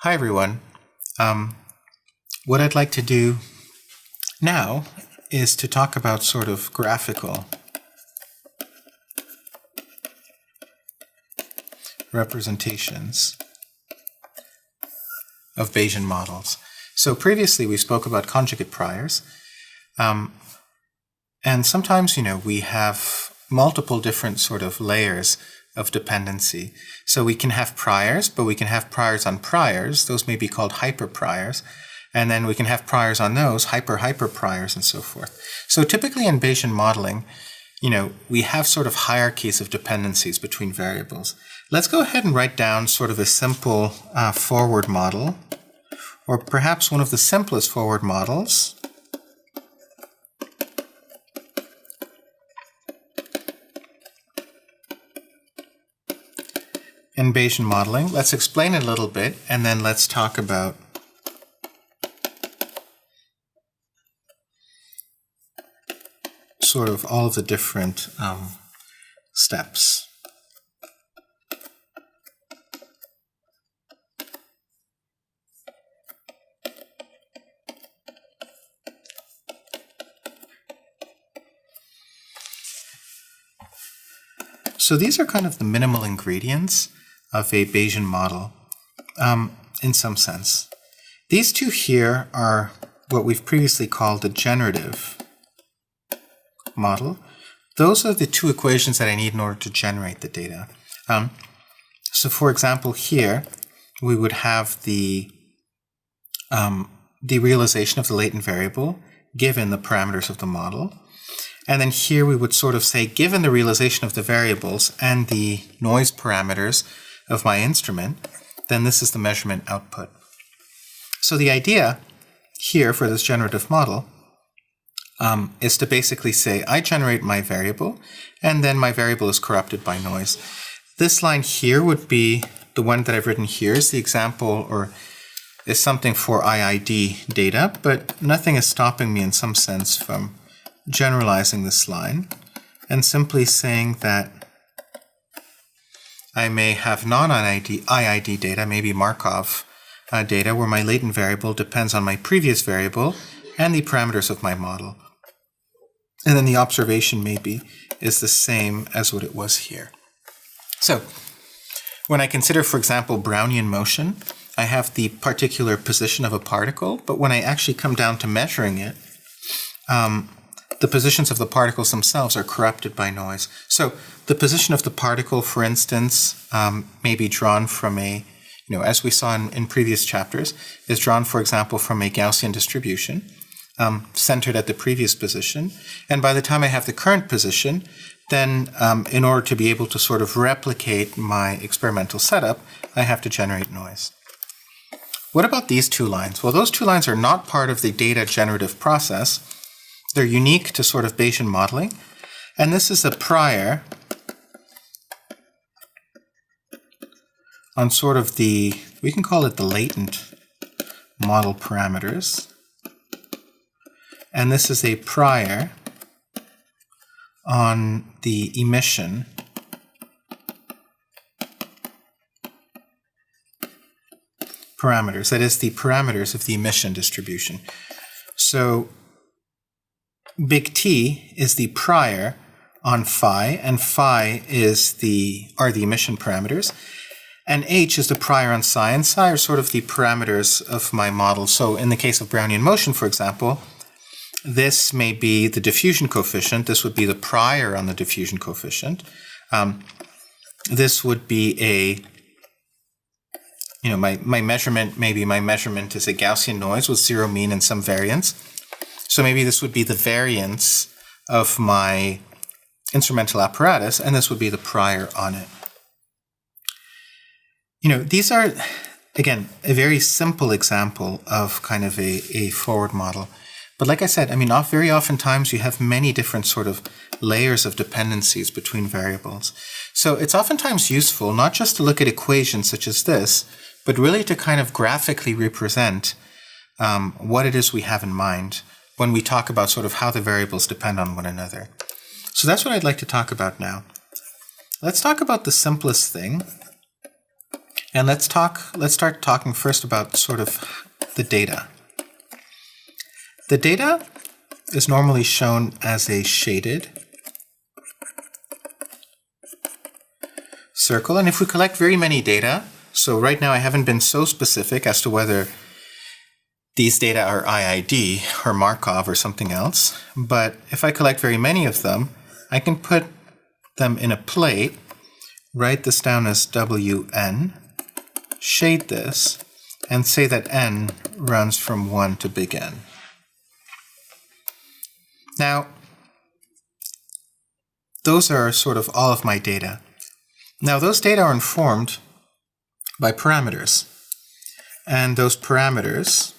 Hi everyone. What I'd like to do now is to talk about sort of graphical representations of Bayesian models. So previously we spoke about conjugate priors, and sometimes, we have multiple different sort of layers of dependency. So we can have priors, but we can have priors on priors. Those may be called hyperpriors. And then we can have priors on those, hyperpriors, and so forth. So typically in Bayesian modeling, we have sort of hierarchies of dependencies between variables. Let's go ahead and write down sort of a simple forward model, or perhaps one of the simplest forward models. In Bayesian modeling, let's explain it a little bit, and then let's talk about sort of all of the different steps. So these are kind of the minimal ingredients of a Bayesian model, in some sense. These two here are what we've previously called a generative model. Those are the two equations that I need in order to generate the data. So for example, here we would have the realization of the latent variable given the parameters of the model. And then here we would sort of say, given the realization of the variables and the noise parameters of my instrument, then this is the measurement output. So the idea here for this generative model is to basically say, I generate my variable, and then my variable is corrupted by noise. This line here would be the one that I've written here is the example, or is something for IID data, but nothing is stopping me in some sense from generalizing this line and simply saying that I may have non-IID data, maybe Markov data, where my latent variable depends on my previous variable and the parameters of my model. And then the observation maybe is the same as what it was here. So when I consider, for example, Brownian motion, I have the particular position of a particle, but when I actually come down to measuring it, the positions of the particles themselves are corrupted by noise. So the position of the particle, for instance, may be drawn from a, as we saw in previous chapters, is drawn, for example, from a Gaussian distribution centered at the previous position. And by the time I have the current position, then in order to be able to sort of replicate my experimental setup, I have to generate noise. What about these two lines? Well, those two lines are not part of the data generative process. They're unique to sort of Bayesian modeling. And this is a prior on sort of the, we can call it the latent model parameters. And this is a prior on the emission parameters. That is the parameters of the emission distribution. So big T is the prior on phi, and phi are the emission parameters. And H is the prior on psi, and psi are sort of the parameters of my model. So in the case of Brownian motion, for example, this may be the diffusion coefficient. This would be the prior on the diffusion coefficient. This would be my measurement, maybe my measurement is a Gaussian noise with zero mean and some variance. So maybe this would be the variance of my instrumental apparatus, and this would be the prior on it. These are, again, a very simple example of kind of a forward model. But like I said, very oftentimes you have many different sort of layers of dependencies between variables. So it's oftentimes useful not just to look at equations such as this, but really to kind of graphically represent what it is we have in mind when we talk about sort of how the variables depend on one another. So that's what I'd like to talk about now. Let's talk about the simplest thing, And let's start talking first about sort of the data. The data is normally shown as a shaded circle. And if we collect very many data, so right now I haven't been so specific as to whether these data are IID or Markov or something else, but if I collect very many of them, I can put them in a plate, write this down as Wn, shade this, and say that n runs from 1 to big N. Now, those are sort of all of my data. Now, those data are informed by parameters, and those parameters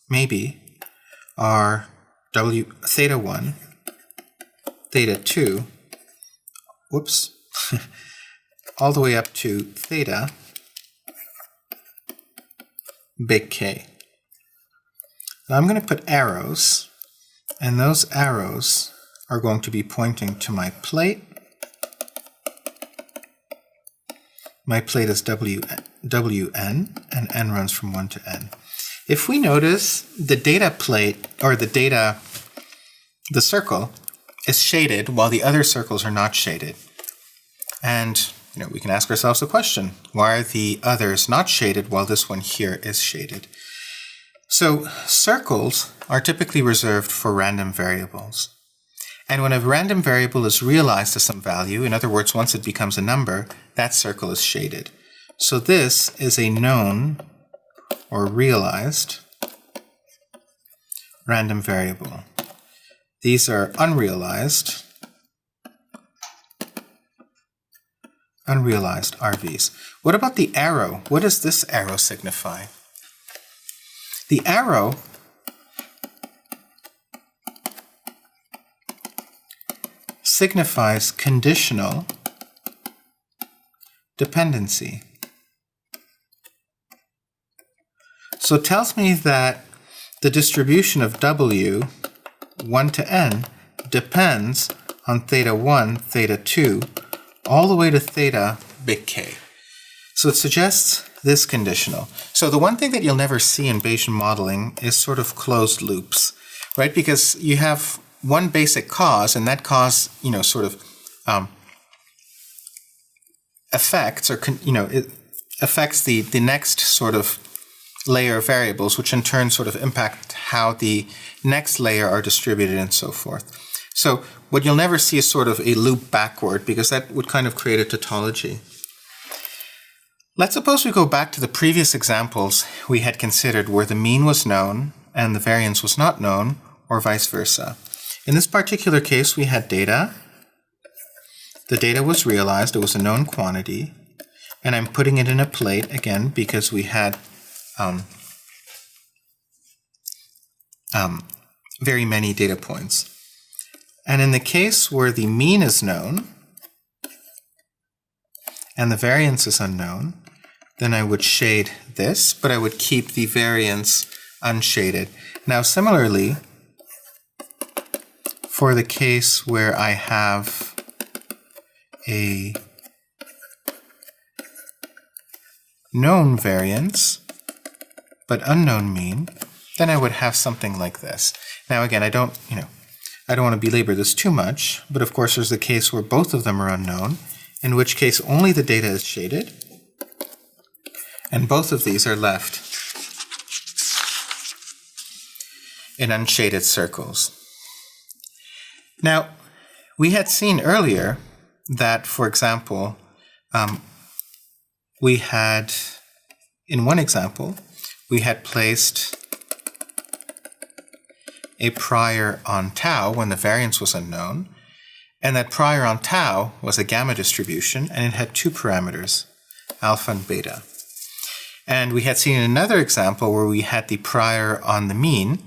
maybe are theta1, theta2, whoops, all the way up to theta big K. Now I'm going to put arrows, and those arrows are going to be pointing to my plate. My plate is Wn, and n runs from 1 to n. If we notice, the data plate, or the circle, is shaded while the other circles are not shaded. And we can ask ourselves the question, why are the others not shaded while this one here is shaded? So circles are typically reserved for random variables. And when a random variable is realized to some value, in other words, once it becomes a number, that circle is shaded. So this is a known or realized random variable. These are unrealized RVs. What about the arrow? What does this arrow signify? The arrow signifies conditional dependency. So it tells me that the distribution of W, 1 to n, depends on theta 1, theta 2, all the way to theta big K. So it suggests this conditional. So the one thing that you'll never see in Bayesian modeling is sort of closed loops, right? Because you have one basic cause, and that cause, sort of affects, or it affects the next sort of layer of variables, which in turn sort of impact how the next layer are distributed and so forth. So what you'll never see is sort of a loop backward, because that would kind of create a tautology. Let's suppose we go back to the previous examples we had considered where the mean was known and the variance was not known, or vice versa. In this particular case, we had data. The data was realized. It was a known quantity. And I'm putting it in a plate, again, because we had very many data points. And in the case where the mean is known and the variance is unknown, then I would shade this, but I would keep the variance unshaded. Now, similarly, for the case where I have a known variance but unknown mean, then I would have something like this. Now again, I don't want to belabor this too much, but of course there's the case where both of them are unknown, in which case only the data is shaded, and both of these are left in unshaded circles. Now, we had seen earlier that, for example, we had, in one example, we had placed a prior on tau when the variance was unknown, and that prior on tau was a gamma distribution, and it had two parameters, alpha and beta. And we had seen another example where we had the prior on the mean,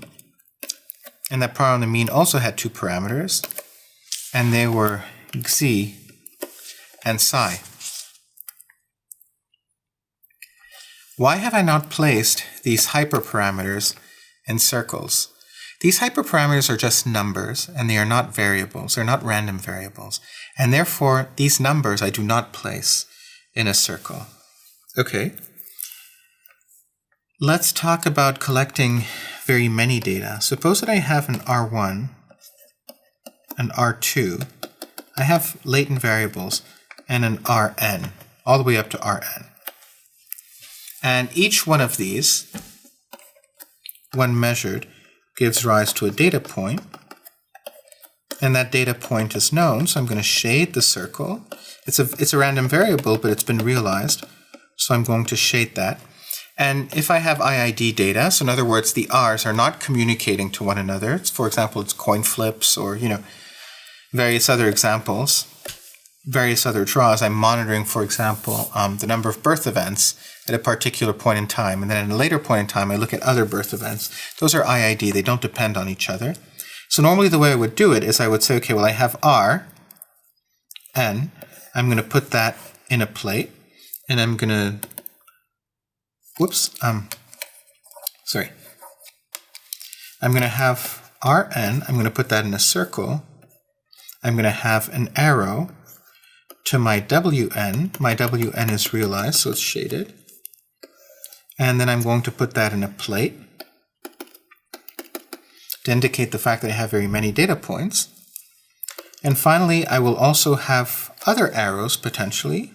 and that prior on the mean also had two parameters, and they were xi and psi. Why have I not placed these hyperparameters in circles? These hyperparameters are just numbers, and they are not variables. They're not random variables. And therefore, these numbers I do not place in a circle. Okay, let's talk about collecting very many data. Suppose that I have an R1, an R2, I have latent variables, and an Rn, all the way up to Rn. And each one of these, when measured, gives rise to a data point. And that data point is known, so I'm going to shade the circle. It's a random variable, but it's been realized, so I'm going to shade that. And if I have IID data, so in other words, the R's are not communicating to one another. For example, it's coin flips or, various other examples, various other draws. I'm monitoring, for example, the number of birth events at a particular point in time. And then at a later point in time, I look at other birth events. Those are IID. They don't depend on each other. So normally the way I would do it is I would say, okay, well, I have R, N. I'm going to put that in a plate, and I'm going to I'm going to have Rn, I'm going to put that in a circle. I'm going to have an arrow to my Wn. My Wn is realized, so it's shaded. And then I'm going to put that in a plate to indicate the fact that I have very many data points. And finally, I will also have other arrows, potentially,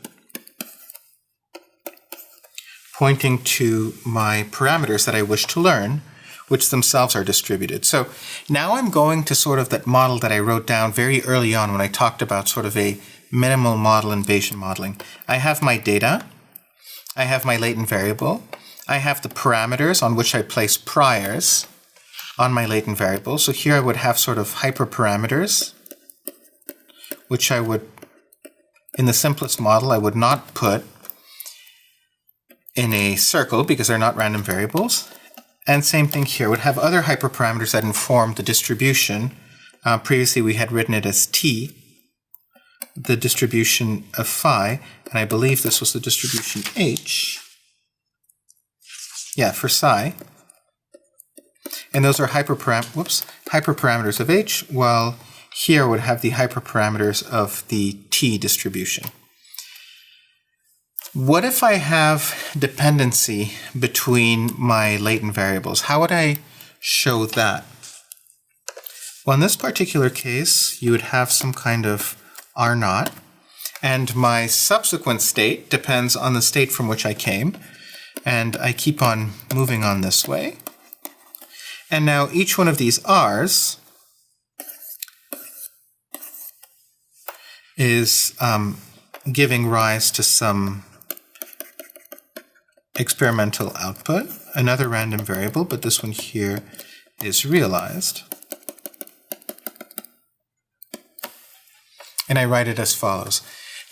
pointing to my parameters that I wish to learn, which themselves are distributed. So now I'm going to sort of that model that I wrote down very early on when I talked about sort of a minimal model in Bayesian modeling. I have my data, I have my latent variable, I have the parameters on which I place priors on my latent variable. So here I would have sort of hyperparameters, which I would, in the simplest model, I would not put in a circle because they're not random variables. And same thing here, would have other hyperparameters that inform the distribution. Previously we had written it as T, the distribution of phi, and I believe this was the distribution H. Yeah, for psi. And those are hyperparameters of H, while here would have the hyperparameters of the T distribution. What if I have dependency between my latent variables? How would I show that? Well, in this particular case, you would have some kind of R0, and my subsequent state depends on the state from which I came, and I keep on moving on this way. And now each one of these R's is giving rise to some experimental output, another random variable, but this one here is realized. And I write it as follows.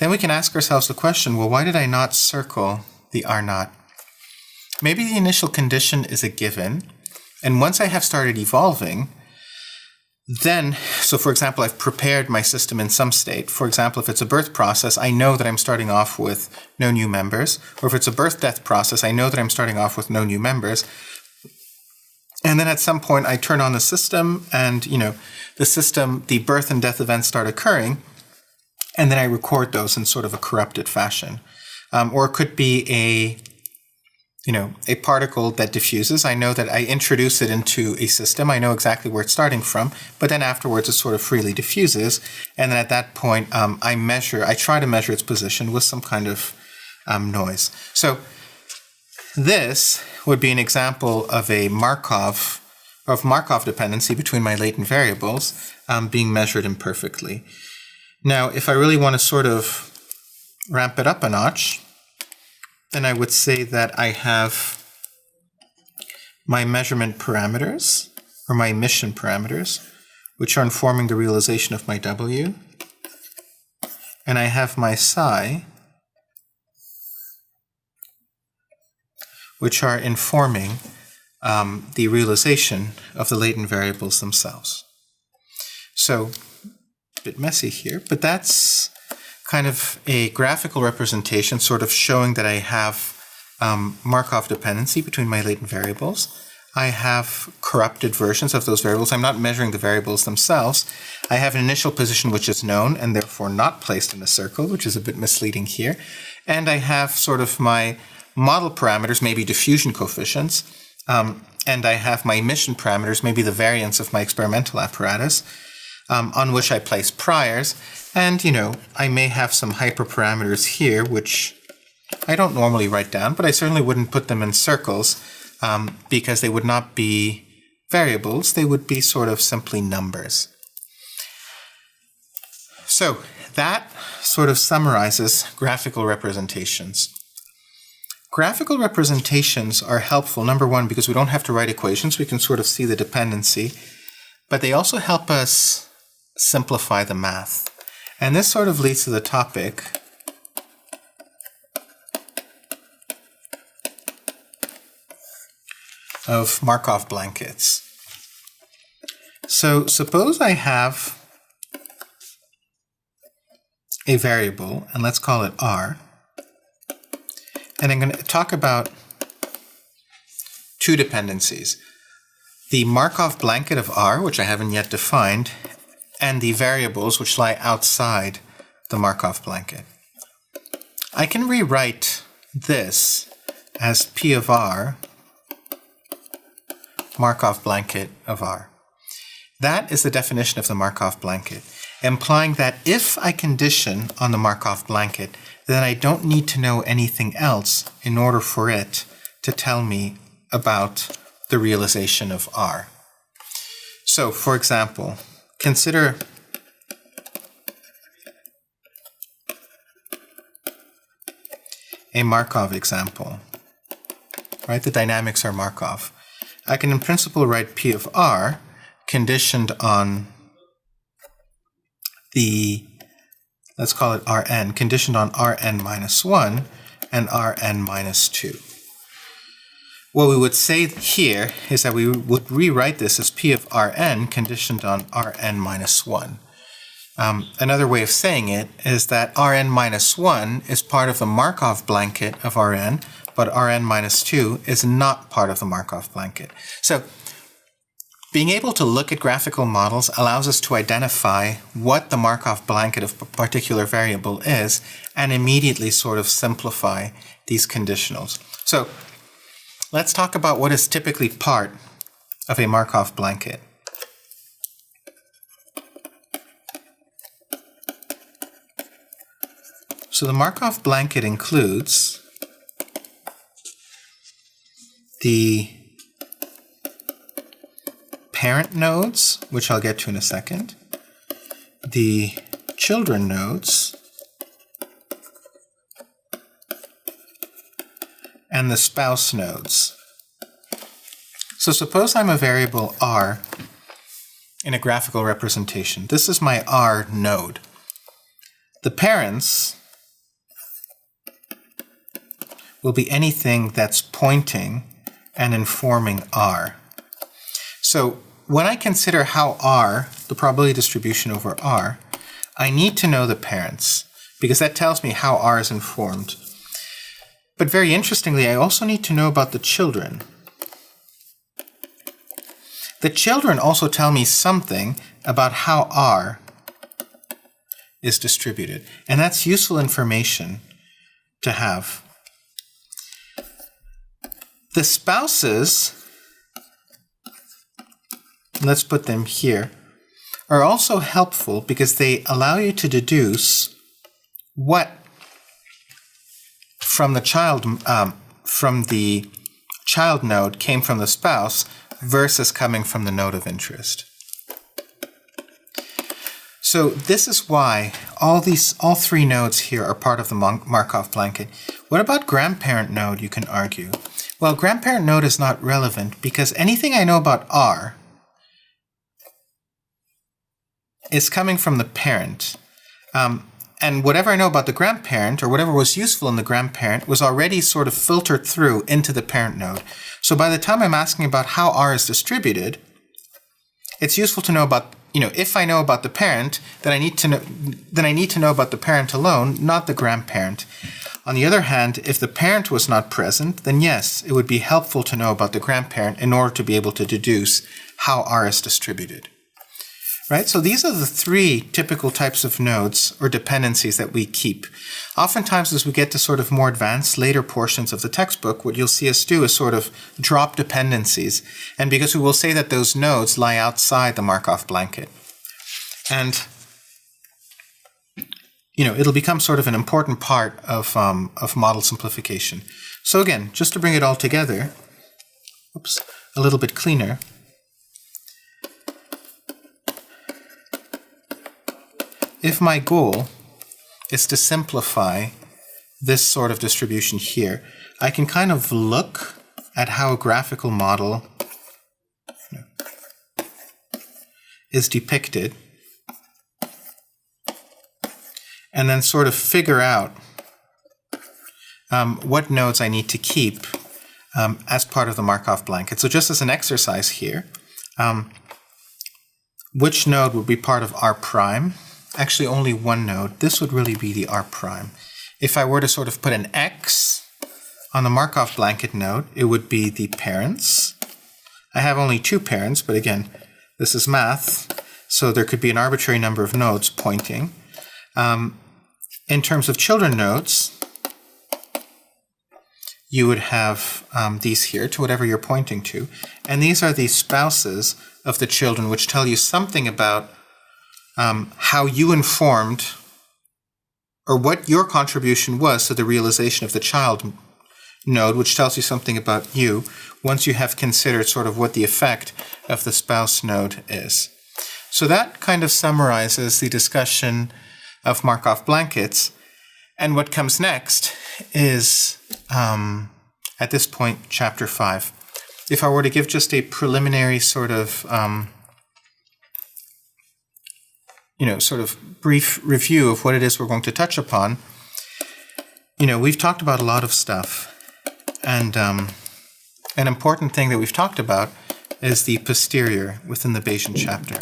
Then we can ask ourselves the question, well, why did I not circle the R0? Maybe the initial condition is a given, and once I have started evolving, then, so for example, I've prepared my system in some state. For example, if it's a birth process, I know that I'm starting off with no new members. Or if it's a birth-death process, I know that I'm starting off with no new members. And then at some point, I turn on the system, and the birth and death events start occurring, and then I record those in sort of a corrupted fashion. Or it could be a particle that diffuses. I know that I introduce it into a system. I know exactly where it's starting from, but then afterwards it sort of freely diffuses. And then at that point, I try to measure its position with some kind of noise. So this would be an example of a Markov dependency between my latent variables being measured imperfectly. Now, if I really want to sort of ramp it up a notch, then I would say that I have my measurement parameters, or my emission parameters, which are informing the realization of my W. And I have my psi, which are informing the realization of the latent variables themselves. So, a bit messy here, but that's kind of a graphical representation, sort of showing that I have Markov dependency between my latent variables. I have corrupted versions of those variables. I'm not measuring the variables themselves. I have an initial position which is known and therefore not placed in a circle, which is a bit misleading here. And I have sort of my model parameters, maybe diffusion coefficients, and I have my emission parameters, maybe the variance of my experimental apparatus, on which I place priors. And, I may have some hyperparameters here, which I don't normally write down, but I certainly wouldn't put them in circles because they would not be variables. They would be sort of simply numbers. So that sort of summarizes graphical representations. Graphical representations are helpful, number one, because we don't have to write equations. We can sort of see the dependency, but they also help us simplify the math. And this sort of leads to the topic of Markov blankets. So suppose I have a variable, and let's call it r, and I'm going to talk about two dependencies. The Markov blanket of r, which I haven't yet defined, and the variables which lie outside the Markov blanket. I can rewrite this as P of r, Markov blanket of r. That is the definition of the Markov blanket, implying that if I condition on the Markov blanket, then I don't need to know anything else in order for it to tell me about the realization of r. So, for example, consider a Markov example, right? The dynamics are Markov. I can in principle write P of r conditioned on the, let's call it Rn, conditioned on Rn minus 1 and Rn minus 2. What we would say here is that we would rewrite this as P of Rn conditioned on Rn minus 1. Another way of saying it is that Rn minus 1 is part of the Markov blanket of Rn, but Rn minus 2 is not part of the Markov blanket. So being able to look at graphical models allows us to identify what the Markov blanket of a particular variable is and immediately sort of simplify these conditionals. So let's talk about what is typically part of a Markov blanket. So the Markov blanket includes the parent nodes, which I'll get to in a second, the children nodes, and the spouse nodes. So suppose I'm a variable r in a graphical representation. This is my r node. The parents will be anything that's pointing and informing r. So when I consider how r, the probability distribution over r, I need to know the parents, because that tells me how r is informed. But very interestingly, I also need to know about the children. The children also tell me something about how r is distributed, and that's useful information to have. The spouses, let's put them here, are also helpful because they allow you to deduce what from the child node came from the spouse versus coming from the node of interest. So this is why all three nodes here are part of the Markov blanket. What about grandparent node, you can argue? Well, grandparent node is not relevant because anything I know about r is coming from the parent. And whatever I know about the grandparent, or whatever was useful in the grandparent, was already sort of filtered through into the parent node. So by the time I'm asking about how r is distributed, it's useful to know about, if I know about the parent, then I need to know about the parent alone, not the grandparent. On the other hand, if the parent was not present, then yes, it would be helpful to know about the grandparent in order to be able to deduce how r is distributed. right? So these are the three typical types of nodes or dependencies that we keep. Oftentimes, as we get to sort of more advanced later portions of the textbook, what you'll see us do is sort of drop dependencies. And because we will say that those nodes lie outside the Markov blanket. And it'll become sort of an important part of model simplification. So again, just to bring it all together, a little bit cleaner. If my goal is to simplify this sort of distribution here, I can kind of look at how a graphical model is depicted and then sort of figure out what nodes I need to keep as part of the Markov blanket. So just as an exercise here, which node would be part of R prime? Actually, only one node. This would really be the R prime. If I were to sort of put an X on the Markov blanket node, it would be the parents. I have only two parents, but again, this is math, so there could be an arbitrary number of nodes pointing. In terms of children nodes, you would have these here to whatever you're pointing to. And these are the spouses of the children, which tell you something about how you informed or what your contribution was to the realization of the child node, which tells you something about you once you have considered sort of what the effect of the spouse node is. So that kind of summarizes the discussion of Markov blankets. And what comes next is, at this point, Chapter 5. If I were to give just a preliminary sort of sort of brief review of what it is we're going to touch upon, we've talked about a lot of stuff. And an important thing that we've talked about is the posterior within the Bayesian chapter.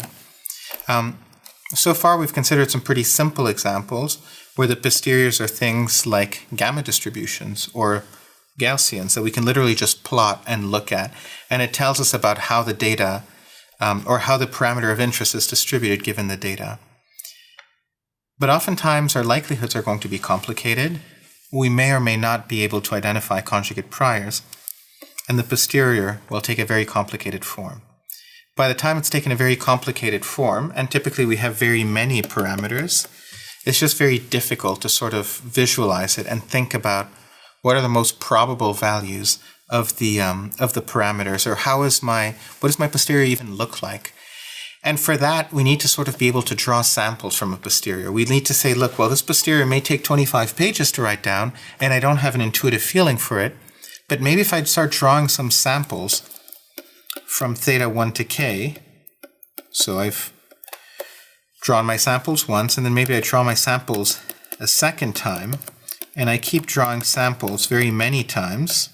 So far, we've considered some pretty simple examples where the posteriors are things like gamma distributions or Gaussians that we can literally just plot and look at. And it tells us about how the data or how the parameter of interest is distributed given the data. But oftentimes our likelihoods are going to be complicated. We may or may not be able to identify conjugate priors, and the posterior will take a very complicated form. By the time it's taken a very complicated form, and typically we have very many parameters, it's just very difficult to sort of visualize it and think about what are the most probable values of the parameters, or what does my posterior even look like? And for that, we need to sort of be able to draw samples from a posterior. We need to say, look, well, this posterior may take 25 pages to write down, and I don't have an intuitive feeling for it, but maybe if I'd start drawing some samples from theta 1 to k, so I've drawn my samples once, and then maybe I draw my samples a second time, and I keep drawing samples very many times,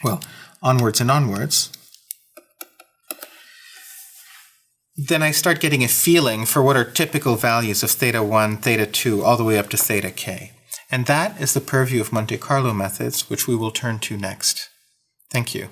well, onwards and onwards, then I start getting a feeling for what are typical values of theta 1, theta 2, all the way up to theta k. And that is the purview of Monte Carlo methods, which we will turn to next. Thank you.